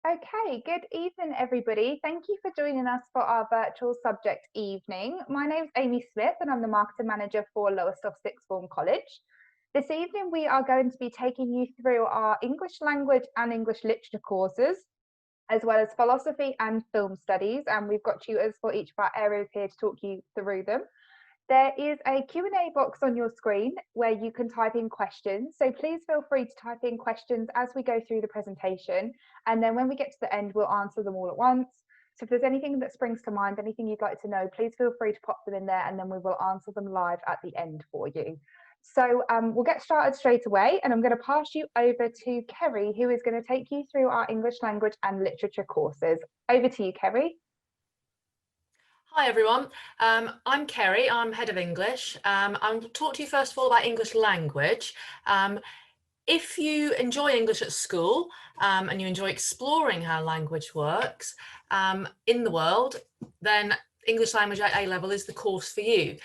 Okay, good evening, everybody. Thank you for joining us for our virtual subject evening. My name's Amy Smith, and I'm the marketing manager for Lowestoft Sixth Form College. This evening, we are going to be taking you through our English language and English literature courses, as well as philosophy and film studies. And we've got tutors for each of our areas here to talk you through them. There is a Q&A box on your screen where you can type in questions. So please feel free to type in questions as we go through the presentation. And then when we get to the end, we'll answer them all at once. So if there's anything that springs to mind, anything you'd like to know, please feel free to pop them in there and then we will answer them live at the end for you. So we'll get started straight away, and I'm going to pass you over to Kerry, who is going to take you through our English language and literature courses. Over to you, Kerry. Hi everyone, I'm Kerry, I'm Head of English. I'll talk to you first of all about English language. If you enjoy English at school and you enjoy exploring how language works in the world, then English language at A-level is the course for you.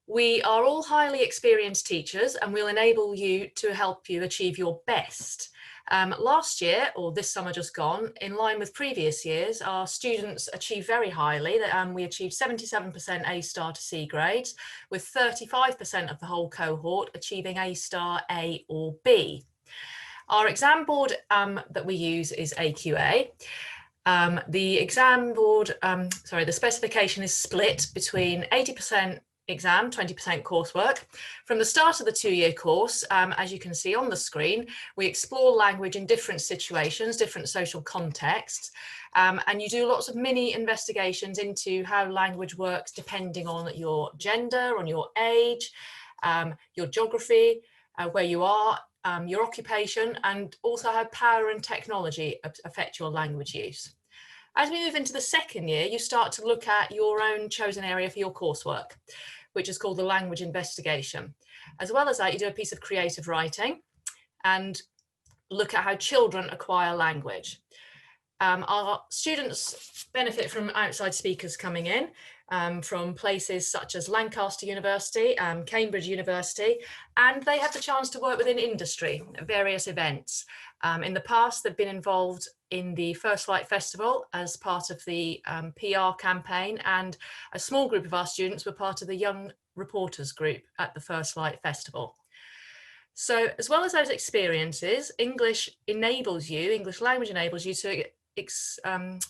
We are all highly experienced teachers and we'll enable you to help you achieve your best. Last year, or this summer just gone, in line with previous years, our students achieved very highly. We achieved 77% A star to C grades, with 35% of the whole cohort achieving A star, A or B. Our exam board that we use is AQA. The exam board, the specification is split between 80% exam, 20% coursework. From the start of the two-year course, as you can see on the screen, we explore language in different situations, different social contexts, and you do lots of mini investigations into how language works depending on your gender, on your age, your geography, where you are, your occupation, and also how power and technology affect your language use. As we move into the second year, you start to look at your own chosen area for your coursework, which is called the language investigation. As well as that, you do a piece of creative writing and look at how children acquire language. Our students benefit from outside speakers coming in from places such as Lancaster University, Cambridge University, and they have the chance to work within industry at various events. In the past, they've been involved in the First Light Festival as part of the PR campaign, and a small group of our students were part of the Young Reporters group at the First Light Festival. So as well as those experiences, English language enables you to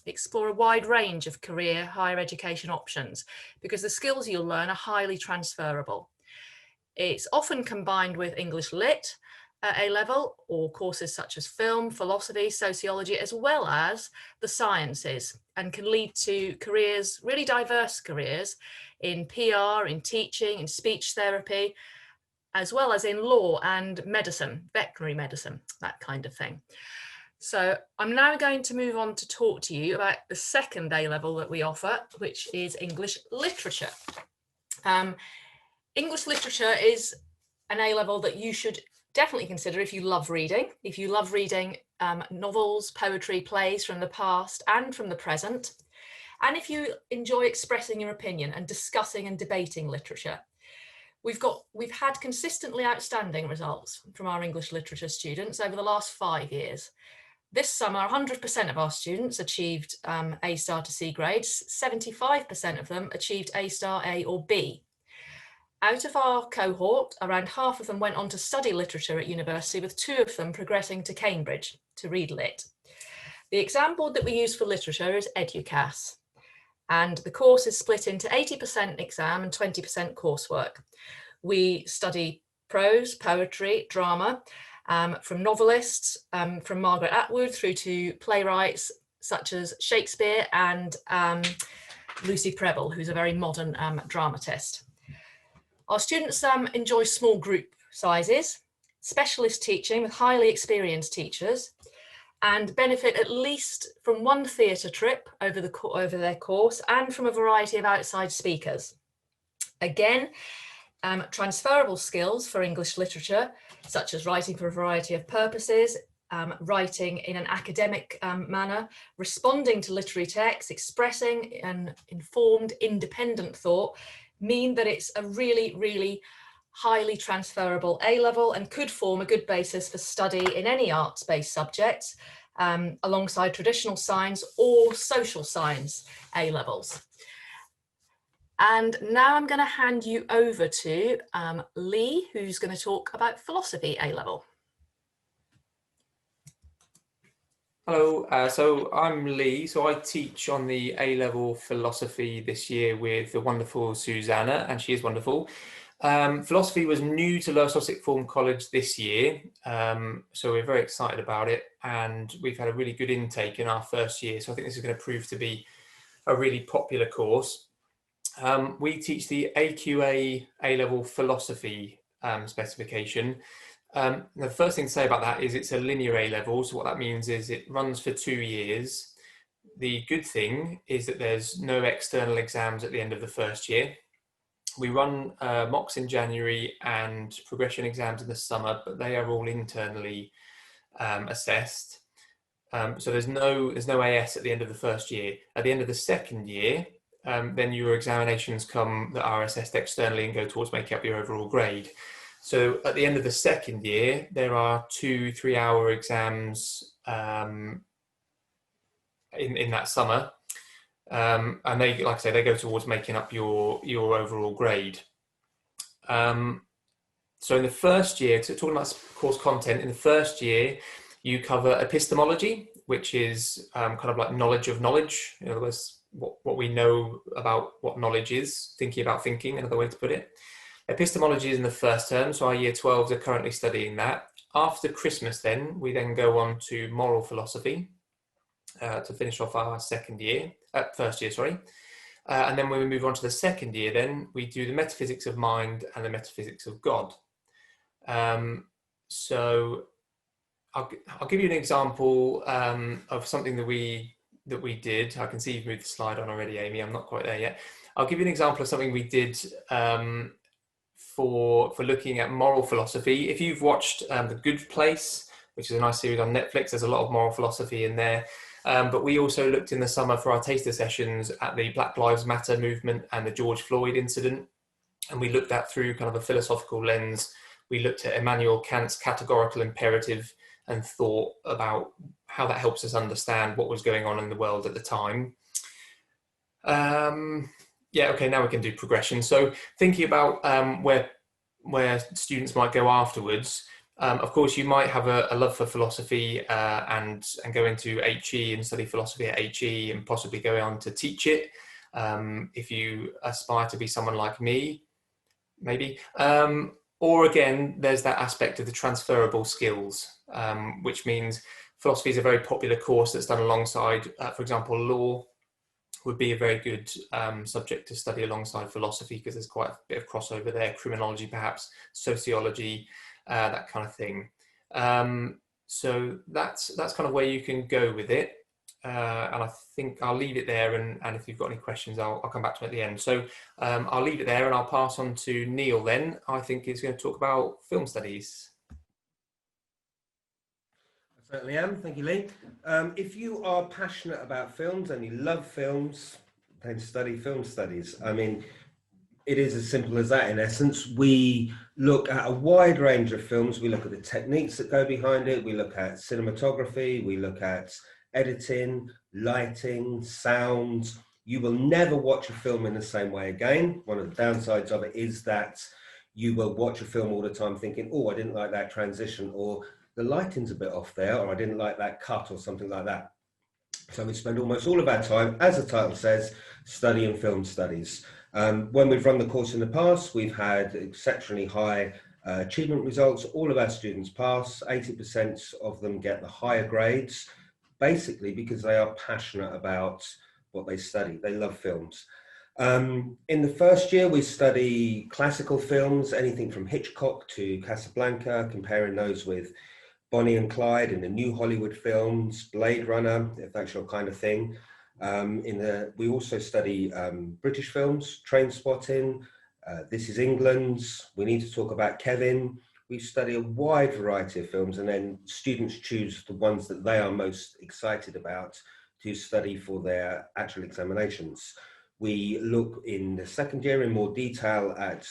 explore a wide range of career higher education options because the skills you'll learn are highly transferable. It's often combined with English Lit at A-level or courses such as film, philosophy, sociology, as well as the sciences, and can lead to careers, really diverse careers in PR, in teaching, in speech therapy, as well as in law and medicine, veterinary medicine, that kind of thing. So I'm now going to move on to talk to you about the second A-level that we offer, which is English literature. English literature is an A-level that you should definitely consider if you love reading. If you love reading novels, poetry, plays from the past and from the present, and if you enjoy expressing your opinion and discussing and debating literature. We've had consistently outstanding results from our English literature students over the last 5 years. This summer, 100% of our students achieved A star to C grades. 75% of them achieved A star, A or B. Out of our cohort, around half of them went on to study literature at university, with 2 of them progressing to Cambridge to read lit. The exam board that we use for literature is EduCAS, and the course is split into 80% exam and 20% coursework. We study prose, poetry, drama, from novelists, from Margaret Atwood through to playwrights such as Shakespeare and Lucy Prebble, who's a very modern dramatist. Our students enjoy small group sizes, specialist teaching with highly experienced teachers, and benefit at least from 1 theatre trip over their course and from a variety of outside speakers. Again, transferable skills for English literature, such as writing for a variety of purposes, writing in an academic manner, responding to literary texts, expressing an informed, independent thought, mean that it's a really, really highly transferable A-level and could form a good basis for study in any arts-based subjects, alongside traditional science or social science A-levels. And now I'm going to hand you over to Lee, who's going to talk about philosophy A-level. Hello, so I'm Lee, so I teach on the A-level philosophy this year with the wonderful Susanna, and she is wonderful. Philosophy was new to Lowestoft Sixth Form College this year, so we're very excited about it, and we've had a really good intake in our first year, so I think this is going to prove to be a really popular course. We teach the AQA A-level philosophy specification. The first thing to say about that is it's a linear A-level, so what that means is it runs for 2 years. The good thing is that there's no external exams at the end of the first year. We run mocks in January and progression exams in the summer, but they are all internally assessed. So there's no AS at the end of the first year. At the end of the second year, then your examinations come that are assessed externally and go towards making up your overall grade. So at the end of the second year, there are 2 3-hour exams in that summer. And they, like I say, they go towards making up your overall grade. So in the first year, so talking about course content, in the first year, you cover epistemology, which is kind of like knowledge of knowledge. In other words, what we know about what knowledge is, thinking about thinking, another way to put it. Epistemology is in the first term, so our year 12s are currently studying that. After Christmas then, we then go on to moral philosophy to finish off our first year, sorry. And then when we move on to the second year then, we do the metaphysics of mind and the metaphysics of God. So I'll give you an example of something that we did. I can see you've moved the slide on already, Amy. I'm not quite there yet. I'll give you an example of something we did for looking at moral philosophy. If you've watched The Good Place, which is a nice series on Netflix, there's a lot of moral philosophy in there. But we also looked in the summer for our taster sessions at the Black Lives Matter movement and the George Floyd incident. And we looked at through kind of a philosophical lens. We looked at Immanuel Kant's categorical imperative and thought about how that helps us understand what was going on in the world at the time. Yeah, okay, now we can do progression. So thinking about where students might go afterwards, of course, you might have a love for philosophy and go into HE and study philosophy at HE and possibly go on to teach it. If you aspire to be someone like me, maybe. Or again, there's that aspect of the transferable skills, which means philosophy is a very popular course that's done alongside, for example, law would be a very good subject to study alongside philosophy because there's quite a bit of crossover there, criminology perhaps, sociology, that kind of thing. So that's kind of where you can go with it. And I think I'll leave it there, and if you've got any questions, I'll come back to them at the end. So I'll leave it there and I'll pass on to Neil then. I think he's going to talk about film studies. I certainly am, thank you, Lee. If you are passionate about films and you love films, then study film studies. I mean, it is as simple as that in essence. We look at a wide range of films. We look at the techniques that go behind it. We look at cinematography. We look at editing, lighting, sound. You will never watch a film in the same way again. One of the downsides of it is that you will watch a film all the time thinking, oh, I didn't like that transition, or the lighting's a bit off there, or I didn't like that cut, or something like that. So we spend almost all of our time, as the title says, studying film studies. When we've run the course in the past, we've had exceptionally high achievement results. All of our students pass, 80% of them get the higher grades, basically because they are passionate about what they study. They love films. In the first year, we study classical films, anything from Hitchcock to Casablanca, comparing those with Bonnie and Clyde in the new Hollywood films, Blade Runner, if that's your kind of thing. We also study British films, Trainspotting, This Is England, We Need to Talk About Kevin. We study a wide variety of films, and then students choose the ones that they are most excited about to study for their actual examinations. We look in the second year in more detail at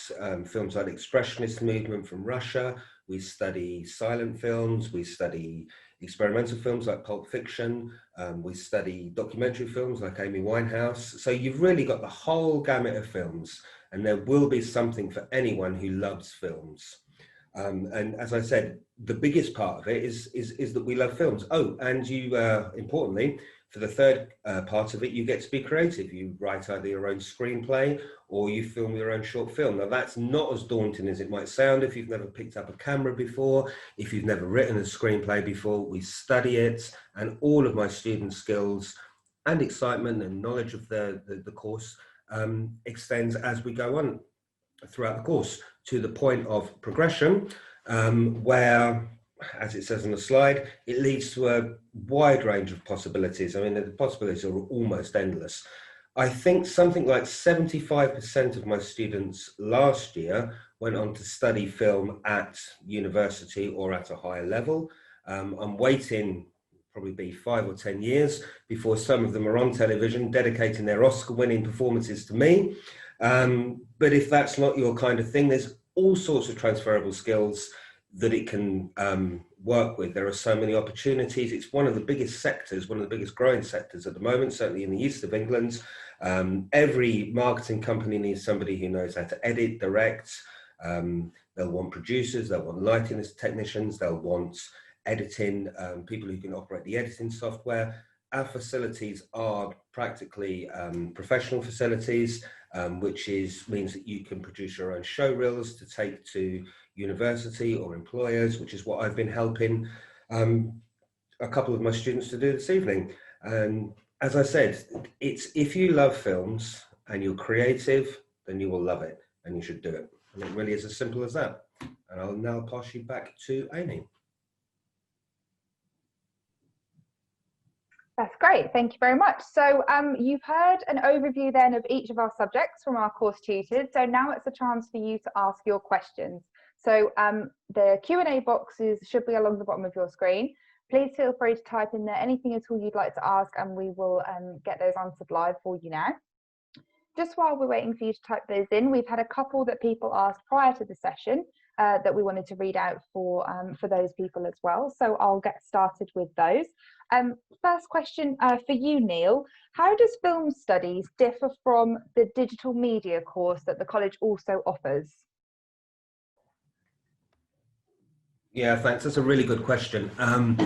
films like the Expressionist movement from Russia. we study silent films, we study experimental films like Pulp Fiction, we study documentary films like Amy Winehouse. So you've really got the whole gamut of films, and there will be something for anyone who loves films. And as I said, the biggest part of it is that we love films. Oh, and you, importantly, for the third part of it, you get to be creative. You write either your own screenplay or you film your own short film. Now, that's not as daunting as it might sound if you've never picked up a camera before, if you've never written a screenplay before. We study it, and all of my student skills and excitement and knowledge of the course extends as we go on throughout the course, to the point of progression, where, as it says on the slide, it leads to a wide range of possibilities. I mean, the possibilities are almost endless. I think something like 75% of my students last year went on to study film at university or at a higher level. I'm waiting probably be 5 or 10 years before some of them are on television dedicating their Oscar-winning performances to me. But if that's not your kind of thing, there's all sorts of transferable skills that it can work with. There are so many opportunities. It's one of the biggest sectors, one of the biggest growing sectors at the moment, certainly in the east of England. Every marketing company needs somebody who knows how to edit, direct. They'll want producers, they'll want lighting technicians, they'll want editing, people who can operate the editing software. Our facilities are practically professional facilities, which means that you can produce your own show reels to take to university or employers, which is what I've been helping a couple of my students to do this evening. And as I said, it's if you love films and you're creative, then you will love it and you should do it. And it really is as simple as that. And I'll now pass you back to Amy. That's great, thank you very much. So you've heard an overview then of each of our subjects from our course tutors. So now it's a chance for you to ask your questions. So the Q&A boxes should be along the bottom of your screen. Please feel free to type in there anything at all you'd like to ask, and we will get those answered live for you now. Just while we're waiting for you to type those in, we've had a couple that people asked prior to the session that we wanted to read out for those people as well. So I'll get started with those. First question for you, Neil. How does film studies differ from the digital media course that the college also offers? Yeah, thanks. That's a really good question, and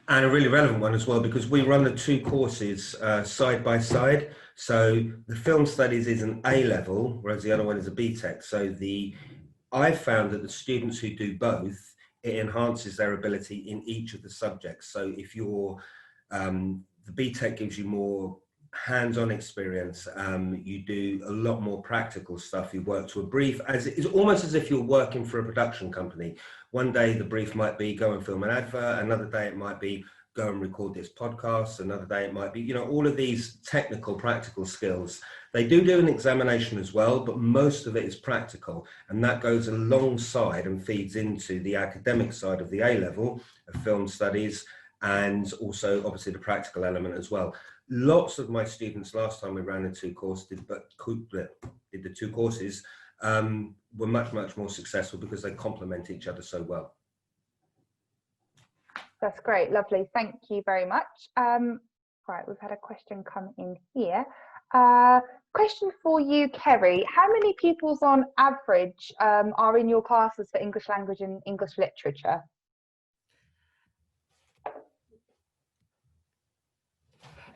a really relevant one as well, because we run the two courses side by side. So the film studies is an A level, whereas the other one is a BTech. So I've found that the students who do both, it enhances their ability in each of the subjects. So if you're, the BTech gives you more hands-on experience, you do a lot more practical stuff, you work to a brief, it's almost as if you're working for a production company. One day the brief might be go and film an advert, another day it might be go and record this podcast, another day it might be, you know, all of these technical, practical skills. They do an examination as well, but most of it is practical, and that goes alongside and feeds into the academic side of the A level of film studies, and also obviously the practical element as well. Lots of my students last time we ran the two courses, did the two courses, were much more successful because they complement each other so well. That's great, lovely, thank you very much. Right, we've had a question come in here. Question for you, Kerry. How many pupils on average are in your classes for English language and English literature?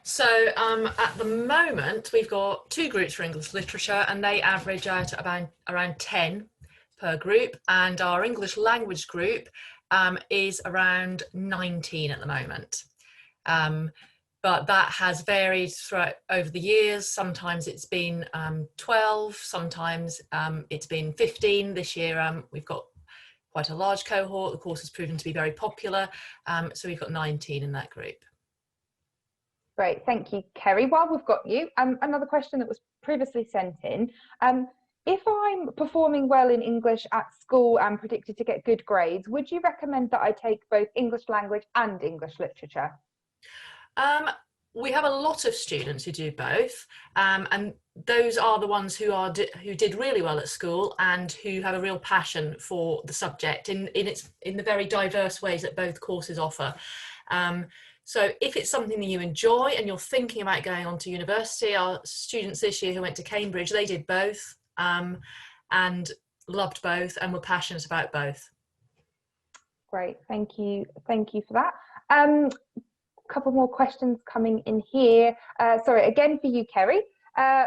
So at the moment, we've got 2 groups for English literature, and they average out around 10 per group. And our English language group is around 19 at the moment. But that has varied throughout over the years. Sometimes it's been 12, sometimes it's been 15. This year we've got quite a large cohort. The course has proven to be very popular. So we've got 19 in that group. Great, thank you, Kerry. While we've got you, another question that was previously sent in. If I'm performing well in English at school and predicted to get good grades, would you recommend that I take both English language and English literature? We have a lot of students who do both, and those are the ones who did really well at school and who have a real passion for the subject in the very diverse ways that both courses offer. So if it's something that you enjoy and you're thinking about going on to university, our students this year who went to Cambridge, they did both, and loved both and were passionate about both. Great, thank you for that. Couple more questions coming in here. Sorry, again for you, Kerry.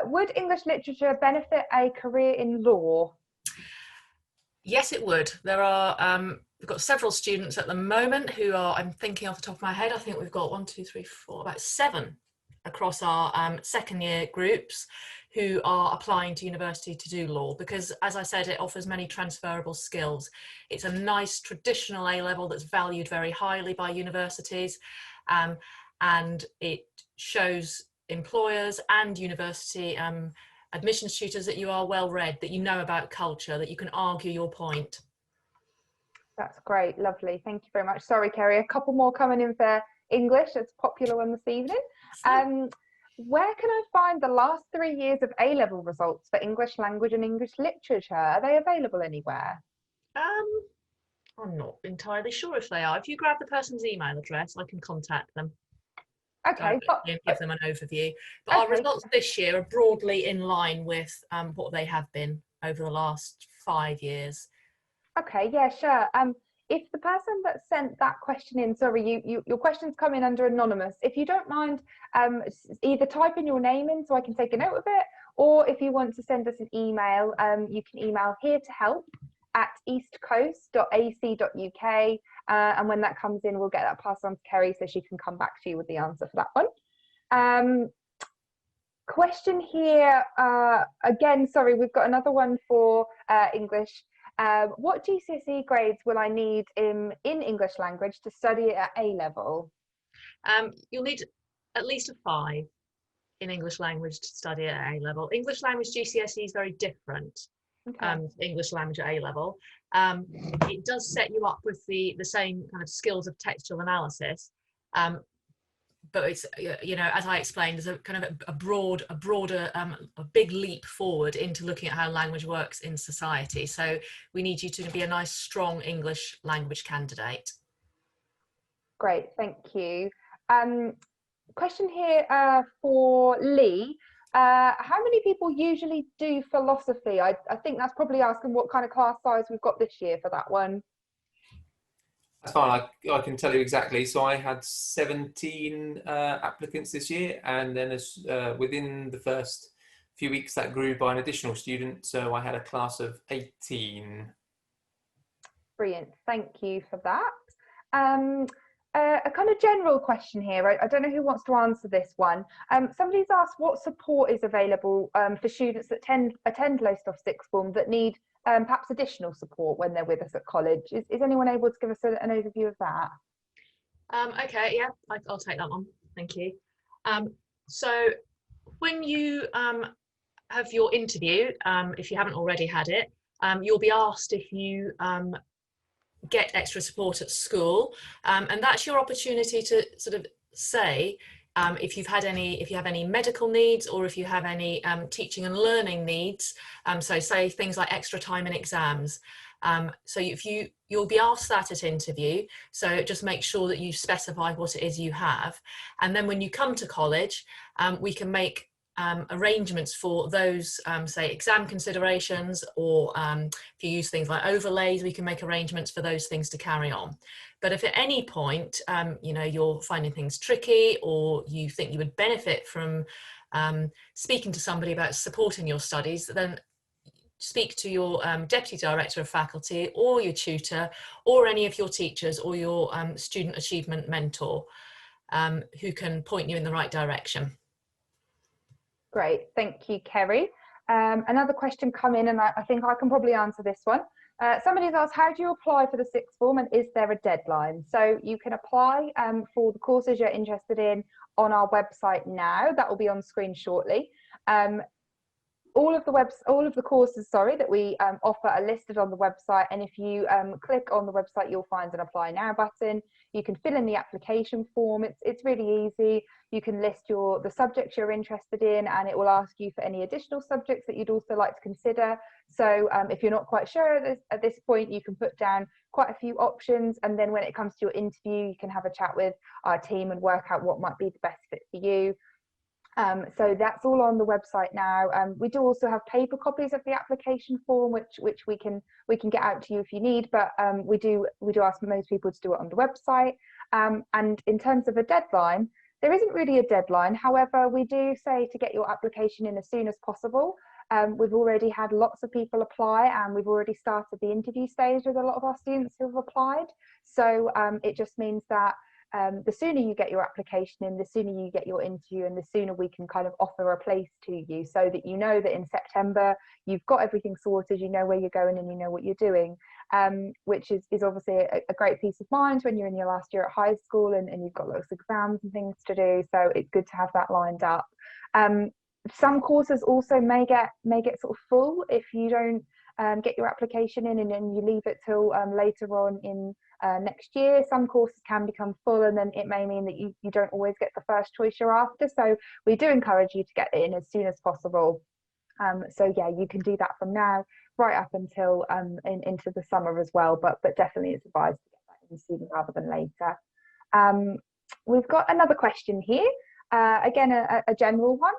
Would English literature benefit a career in law? Yes, it would. There are, we've got several students at the moment who are, I'm thinking off the top of my head, I think we've got 1, 2, 3, 4, about 7 across our second year groups who are applying to university to do law, because as I said, it offers many transferable skills. It's a nice traditional A-level that's valued very highly by universities, and it shows employers and university admissions tutors that you are well read, that you know about culture, that you can argue your point. That's great, lovely, thank you very much. Sorry, Kerry, a couple more coming in for English. It's a popular one this evening. Where can I find the last 3 years of A-level results for English language and English literature? Are they available anywhere? I'm not entirely sure if they are. If you grab the person's email address, I can contact them. Okay, and give them an overview. But okay. Our results this year are broadly in line with what they have been over the last 5 years. Okay, yeah, sure. If the person that sent that question in, sorry, your questions come in under anonymous. If you don't mind, either type in your name in so I can take a note of it, or if you want to send us an email, you can email heretohelp@eastcoast.ac.uk, and when that comes in, we'll get that passed on to Kerry so she can come back to you with the answer for that one. Question here, again, sorry, we've got another one for English. What GCSE grades will I need in English language to study at A-level? You'll need at least a 5 in English language to study at A-level. English language GCSE is very different. Okay. English language at A-level. It does set you up with the same kind of skills of textual analysis, but it's, you know, as I explained, there's a kind of a broader, a big leap forward into looking at how language works in society. So we need you to be a nice, strong English language candidate. Great, thank you. Question here for Lee. How many people usually do philosophy? I think that's probably asking what kind of class size we've got this year for that one. That's fine, I can tell you exactly. So I had 17 applicants this year, and then as within the first few weeks that grew by an additional student, so I had a class of 18. Brilliant, thank you for that. A kind of general question here, I don't know who wants to answer this one. Somebody's asked what support is available for students that attend Lowestoft sixth form that need perhaps additional support when they're with us at college. Is anyone able to give us an overview of that? Okay, yeah, I'll take that one. Thank you. So when you have your interview, if you haven't already had it, you'll be asked if you get extra support at school, and that's your opportunity to sort of say if you have any medical needs, or if you have any teaching and learning needs, so say things like extra time in exams. So you'll be asked that at interview, so just make sure that you specify what it is you have, and then when you come to college, we can make arrangements for those, say, exam considerations, or if you use things like overlays, we can make arrangements for those things to carry on. But if at any point, you know, you're finding things tricky, or you think you would benefit from speaking to somebody about supporting your studies, then speak to your Deputy Director of Faculty, or your tutor, or any of your teachers, or your student achievement mentor, who can point you in the right direction. Great, thank you, Kerry. Another question come in, and I think I can probably answer this one. Somebody's asked, how do you apply for the sixth form, and is there a deadline? So you can apply for the courses you're interested in on our website now. That will be on screen shortly. all of the courses, sorry, that we offer are listed on the website. And if you click on the website, you'll find an apply now button. You can fill in the application form. It's really easy. You can list the subjects you're interested in, and it will ask you for any additional subjects that you'd also like to consider. So if you're not quite sure at this point, you can put down quite a few options, and then when it comes to your interview, you can have a chat with our team and work out what might be the best fit for you. So that's all on the website now. We do also have paper copies of the application form, which we can get out to you if you need, but we do ask most people to do it on the website. And in terms of a deadline, there isn't really a deadline. However, we do say to get your application in as soon as possible. We've already had lots of people apply, and we've already started the interview stage with a lot of our students who have applied. So it just means that the sooner you get your application in, the sooner you get your interview, and the sooner we can kind of offer a place to you, so that you know that in September you've got everything sorted, you know where you're going and you know what you're doing, which is obviously a great peace of mind when you're in your last year at high school and you've got lots of exams and things to do. So it's good to have that lined up. Some courses also may get sort of full if you don't get your application in and then you leave it till later on in next year. Some courses can become full, and then it may mean that you don't always get the first choice you're after. So we do encourage you to get it in as soon as possible. So yeah, you can do that from now right up until into the summer as well, but definitely it's advised to get that in sooner rather than later. We've got another question here, again a general one.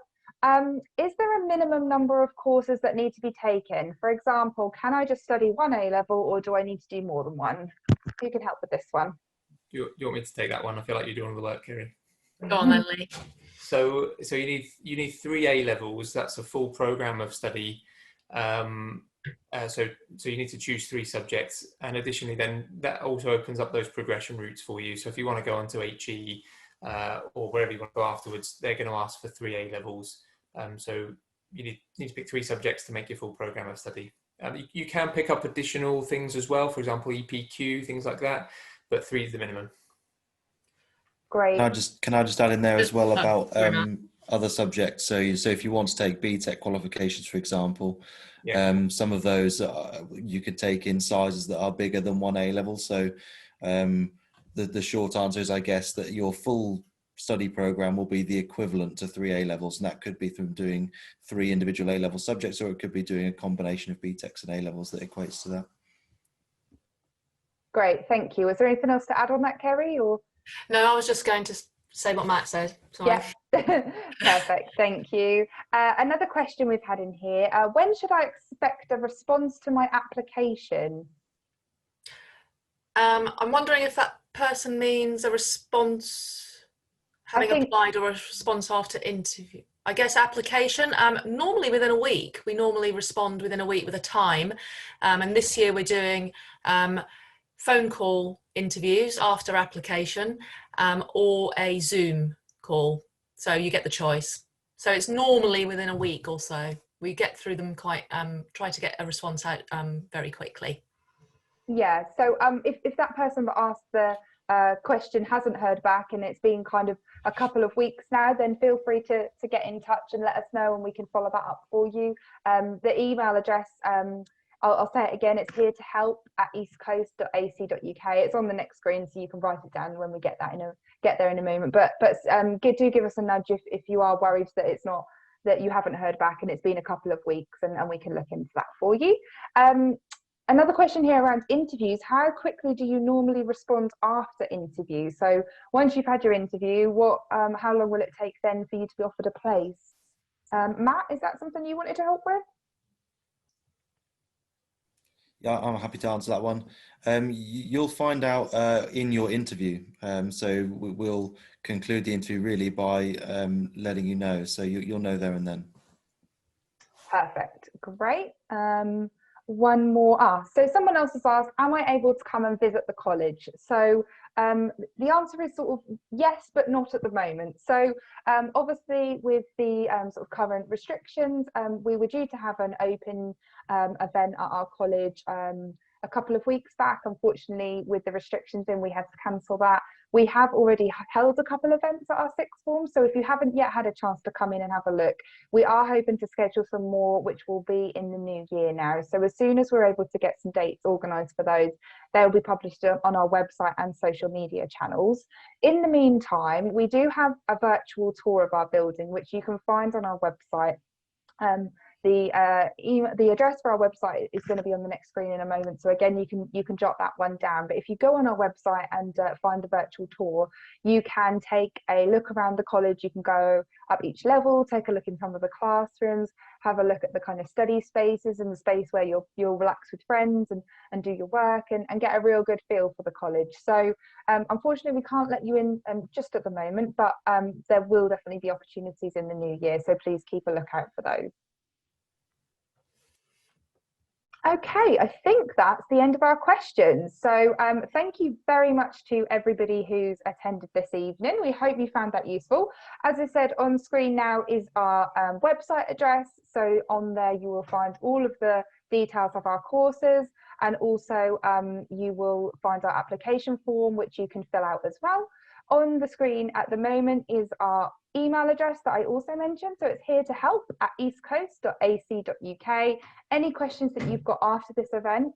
Is there a minimum number of courses that need to be taken? For example, can I just study one A level, or do I need to do more than one? Who can help with this one? You want me to take that one? I feel like you're doing all the work, Kerry. Go on then, Lee. So you need 3 A levels. That's a full program of study. So you need to choose 3 subjects, and additionally, then that also opens up those progression routes for you. So if you want to go on to HE or wherever you want to go afterwards, they're going to ask for 3 A levels. So you need to pick 3 subjects to make your full program of study. You can pick up additional things as well, for example, EPQ, things like that, but 3 is the minimum. Great. Can I just add in there as well about other subjects? So if you want to take BTech qualifications, for example, yeah. Some of those you could take in sizes that are bigger than 1 A level. So the short answer is, I guess, that your full study program will be the equivalent to 3 A levels, and that could be through doing 3 individual A level subjects, or it could be doing a combination of BTechs and A levels that equates to that. Great, thank you. Is there anything else to add on that, Kerry? Or no, I was just going to say what Matt said. Sorry. Yeah, perfect. Thank you. Another question we've had in here: when should I expect a response to my application? I'm wondering if that person means a response having applied, or a response after interview. I guess application, normally within a week. We normally respond within a week with a time. And this year we're doing phone call interviews after application, or a Zoom call. So you get the choice. So it's normally within a week or so. We get through them quite, try to get a response out very quickly. Yeah, so if that person that asked the question hasn't heard back and it's been kind of a couple of weeks now, then feel free to get in touch and let us know, and we can follow that up for you. The email address, I'll say it again, it's here to help@eastcoast.ac.uk. It's on the next screen, so you can write it down when we get there in a moment. But do give us a nudge if you are worried that it's not, that you haven't heard back and it's been a couple of weeks, and we can look into that for you. Another question here around interviews: how quickly do you normally respond after interview? So once you've had your interview, how long will it take then for you to be offered a place? Matt, is that something you wanted to help with? Yeah, I'm happy to answer that one. You'll find out in your interview. So we'll conclude the interview really by letting you know. So you'll know there and then. Perfect. Great. One more. So someone else has asked, am I able to come and visit the college? So the answer is sort of yes, but not at the moment. So obviously with the sort of current restrictions, we were due to have an open event at our college a couple of weeks back. Unfortunately, with the restrictions in, we had to cancel that. We have already held a couple of events at our sixth form, so if you haven't yet had a chance to come in and have a look, we are hoping to schedule some more, which will be in the new year now. So as soon as we're able to get some dates organised for those, they'll be published on our website and social media channels. In the meantime, we do have a virtual tour of our building, which you can find on our website. The address for our website is going to be on the next screen in a moment, so again you can jot that one down. But if you go on our website and find the virtual tour, you can take a look around the college. You can go up each level, take a look in some of the classrooms, have a look at the kind of study spaces and the space where you'll relax with friends and do your work and get a real good feel for the college. So unfortunately we can't let you in just at the moment, but there will definitely be opportunities in the new year, so please keep a lookout for those. Okay, I think that's the end of our questions. So thank you very much to everybody who's attended this evening. We hope you found that useful. As I said, on screen now is our website address. So on there you will find all of the details of our courses, and also you will find our application form, which you can fill out as well. On the screen at the moment is our email address that I also mentioned. So it's here to help@eastcoast.ac.uk. Any questions that you've got after this event,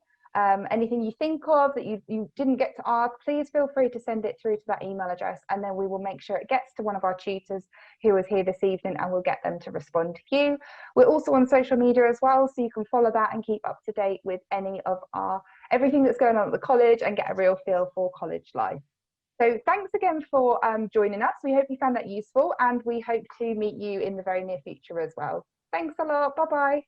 anything you think of that you didn't get to ask, please feel free to send it through to that email address, and then we will make sure it gets to one of our tutors who is here this evening, and we'll get them to respond to you. We're also on social media as well, so you can follow that and keep up to date with any of everything that's going on at the college and get a real feel for college life. So thanks again for joining us. We hope you found that useful, and we hope to meet you in the very near future as well. Thanks a lot. Bye-bye.